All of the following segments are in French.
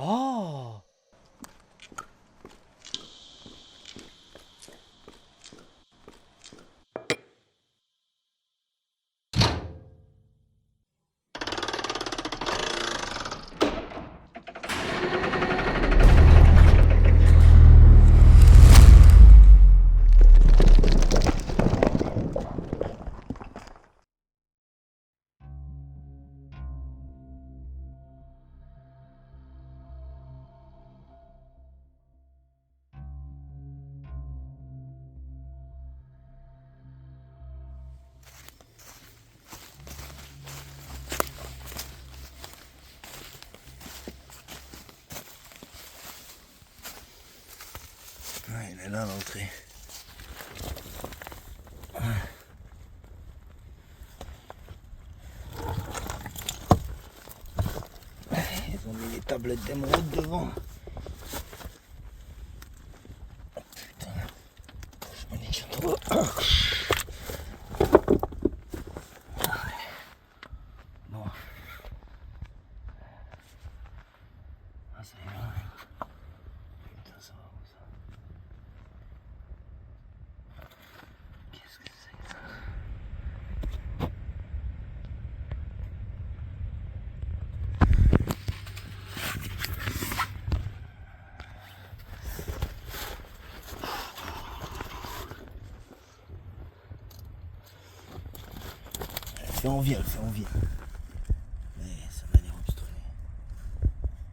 Oh! Ouais, il est là l'entrée. Ils ont mis les tablettes d'émeraude devant. Putain, je me dis que trop. Bon. Ah, ça y est. Putain, ça va où ça? Qu'est-ce que c'est que ça? Elle fait envie. Mais ça va l'air obstrué.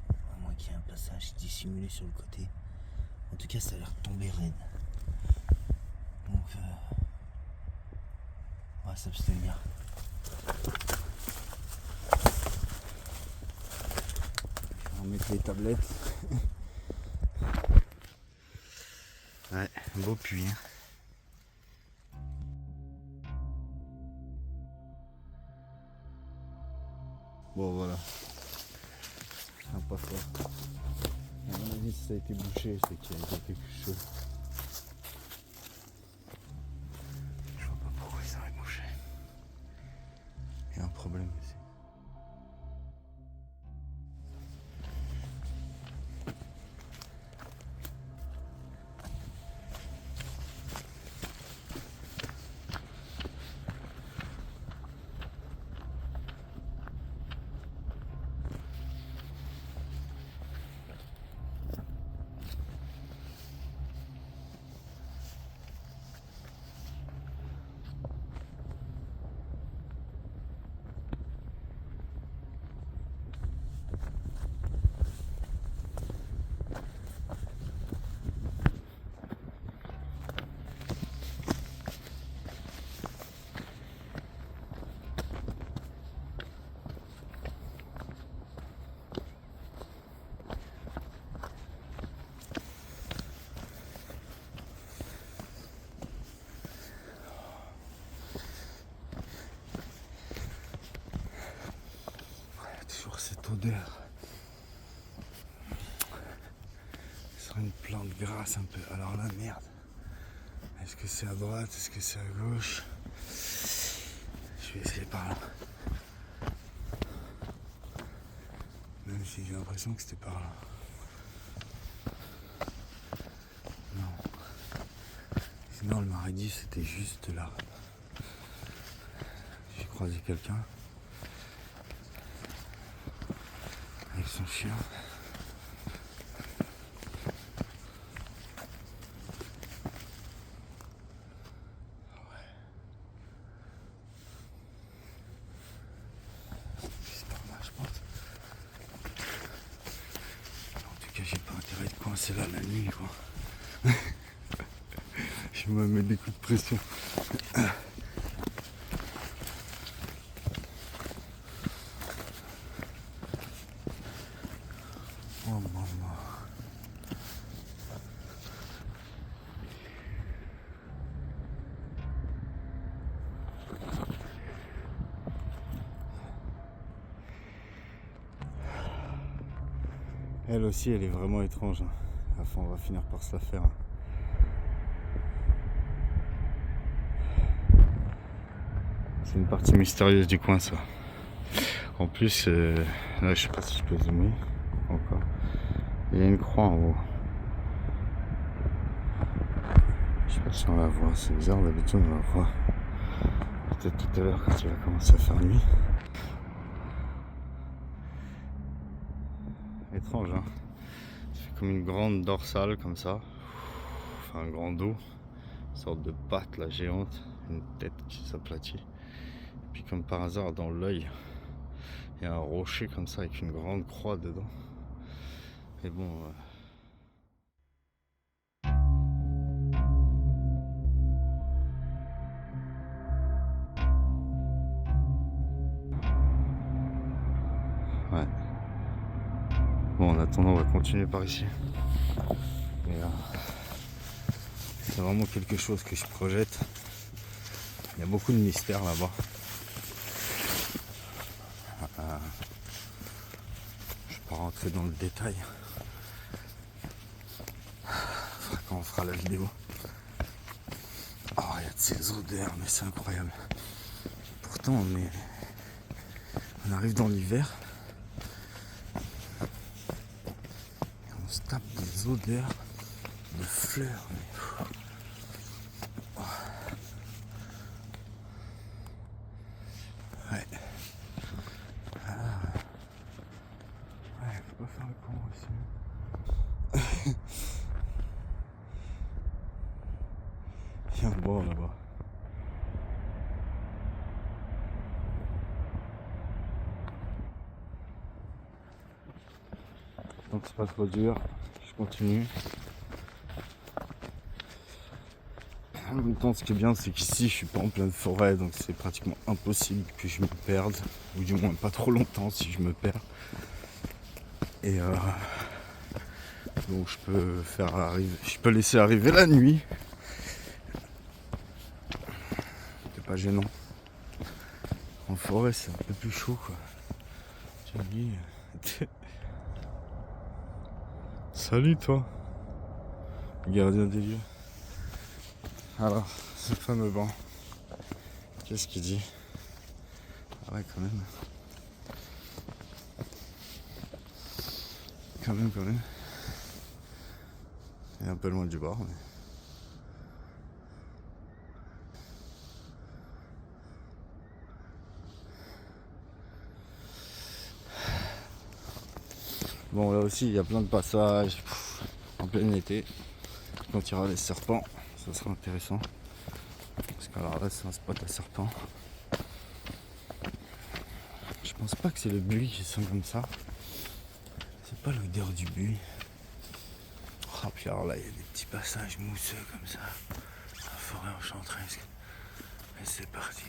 À moins qu'il y ait un passage dissimulé sur le côté. En tout cas, ça a l'air de tomber raide. Donc, on va s'abstenir. Je vais remettre les tablettes. Ouais, beau puits. Hein. Bon, voilà. Ah, pas fort. À mon avis, si ça a été bouché, c'est qu'il y a quelque chose. Je vois pas pourquoi ça aurait bouché. Il y a un problème aussi. Toujours cette odeur. Sur une plante grasse un peu. Alors là, merde. Est-ce que c'est à droite? Est-ce que c'est à gauche? Je vais essayer par là. Même si j'ai l'impression que c'était par là. Non. Sinon, le m'aurait dit c'était juste là. J'ai croisé quelqu'un. Avec son chien. C'est par là, je pense. En tout cas, j'ai pas intérêt de coincer là la nuit, quoi. Je me mets des coups de pression. Oh maman. Elle aussi, elle est vraiment étrange. Enfin, on va finir par se la faire. C'est une partie mystérieuse du coin, ça. En plus, là, je sais pas si je peux zoomer encore. Il y a une croix en haut. Je sais pas si on la voit, c'est bizarre, d'habitude on la voit. Peut-être tout à l'heure quand il va commencer à faire nuit. Étrange, hein. Ça fait comme une grande dorsale comme ça. Enfin un grand dos. Une sorte de patte là géante. Une tête qui s'aplatit. Puis comme par hasard dans l'œil, il y a un rocher comme ça avec une grande croix dedans. Et bon... ouais. Bon, en attendant, on va continuer par ici. Et, c'est vraiment quelque chose que je projette. Il y a beaucoup de mystères là-bas. Je ne vais pas rentrer dans le détail. Quand on fera la vidéo. Oh, il y a de ces odeurs, mais c'est incroyable. Pourtant, on arrive dans l'hiver. Et on se tape des odeurs de fleurs. Ouais. Ouais, faut pas faire le con ici. Il y a un bord là-bas. Donc c'est pas trop dur, je continue. En même temps, ce qui est bien, c'est qu'ici je suis pas en pleine forêt, donc c'est pratiquement impossible que je me perde, ou du moins pas trop longtemps si je me perds. Et donc je peux laisser arriver la nuit. C'est pas gênant. En forêt, c'est un peu plus chaud, quoi. Tu me dis. Salut toi, gardien des lieux. Alors, ce fameux banc, qu'est-ce qu'il dit? Ah ouais, quand même. Quand même. Il est un peu loin du bord, mais... Bon, là aussi, il y a plein de passages. En plein été, quand il y aura les serpents, ça sera intéressant. Parce que alors là, c'est un spot à serpents. Je pense pas que c'est le buis qui sent comme ça. C'est pas l'odeur du buis. Oh, puis alors là, il y a des petits passages mousseux comme ça. La forêt enchanteresse. Et c'est parti.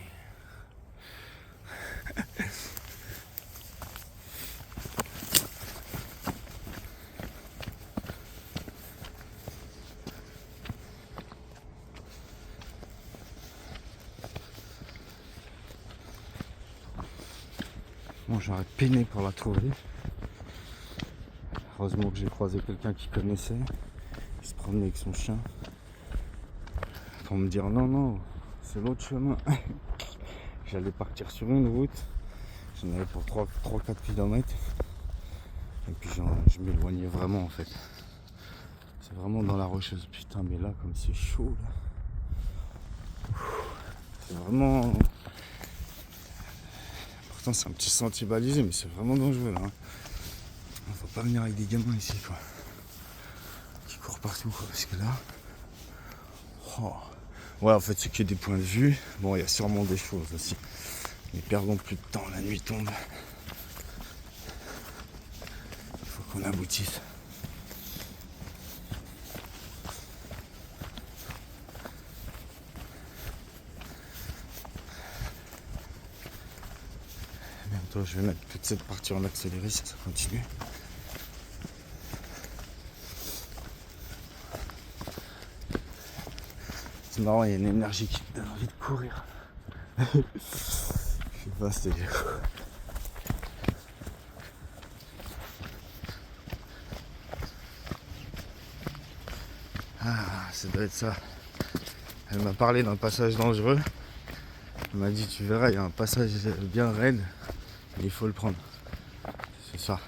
Bon, j'aurais peiné pour la trouver. Heureusement que j'ai croisé quelqu'un qui connaissait. Il se promenait avec son chien. Pour me dire non, c'est l'autre chemin. J'allais partir sur une route. J'en avais pour 3-4 km. Et puis je m'éloignais vraiment en fait. C'est vraiment dans la rocheuse. Putain, mais là, comme c'est chaud là. C'est vraiment... Pourtant c'est un petit sentier balisé, mais c'est vraiment dangereux là. Faut pas venir avec des gamins ici quoi. Qui courent partout quoi, parce que là... Oh. Ouais, en fait c'est que des points de vue. Bon, il y a sûrement des choses aussi. Mais perdons plus de temps, la nuit tombe. Il faut qu'on aboutisse. Bientôt je vais mettre toute cette partie en accéléré si ça continue. C'est marrant, il y a une énergie qui te donne envie de courir. Je sais pas, c'est... Ah, ça doit être ça. Elle m'a parlé d'un passage dangereux. Elle m'a dit, tu verras, il y a un passage bien raide, mais il faut le prendre. C'est ça.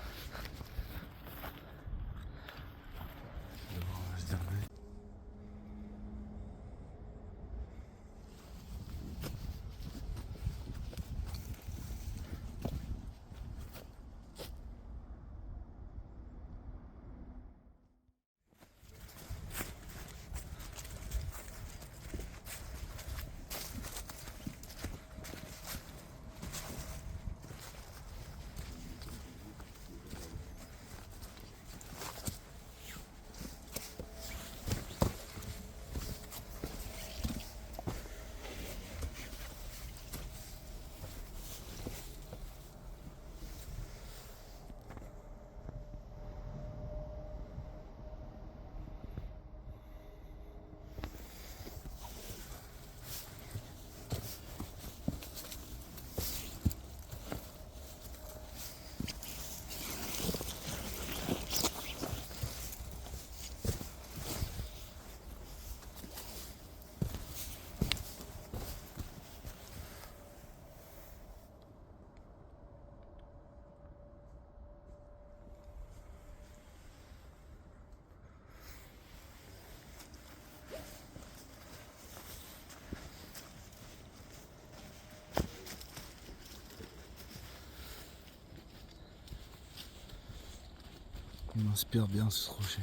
Il m'inspire bien ce rocher.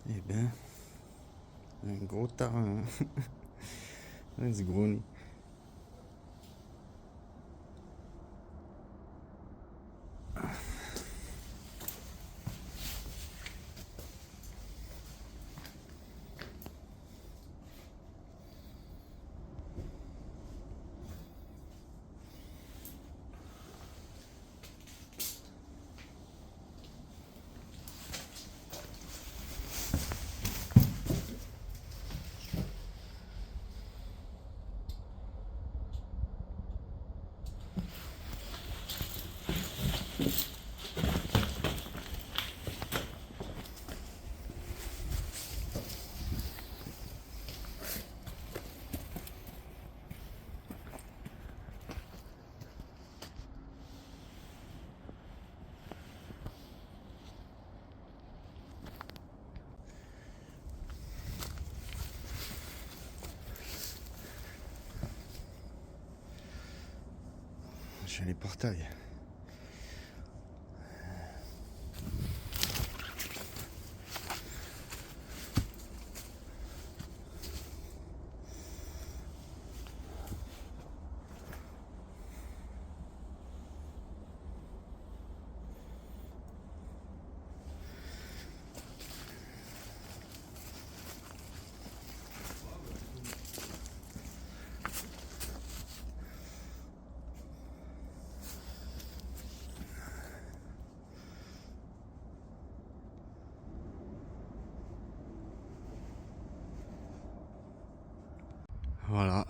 Eh ben, un gros terrain. Let's go. J'ai les portails. Voilà.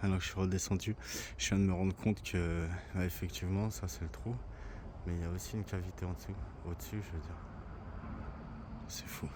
Alors que je suis redescendu, je viens de me rendre compte que effectivement ça c'est le trou, mais il y a aussi une cavité en dessous, au-dessus je veux dire. C'est fou.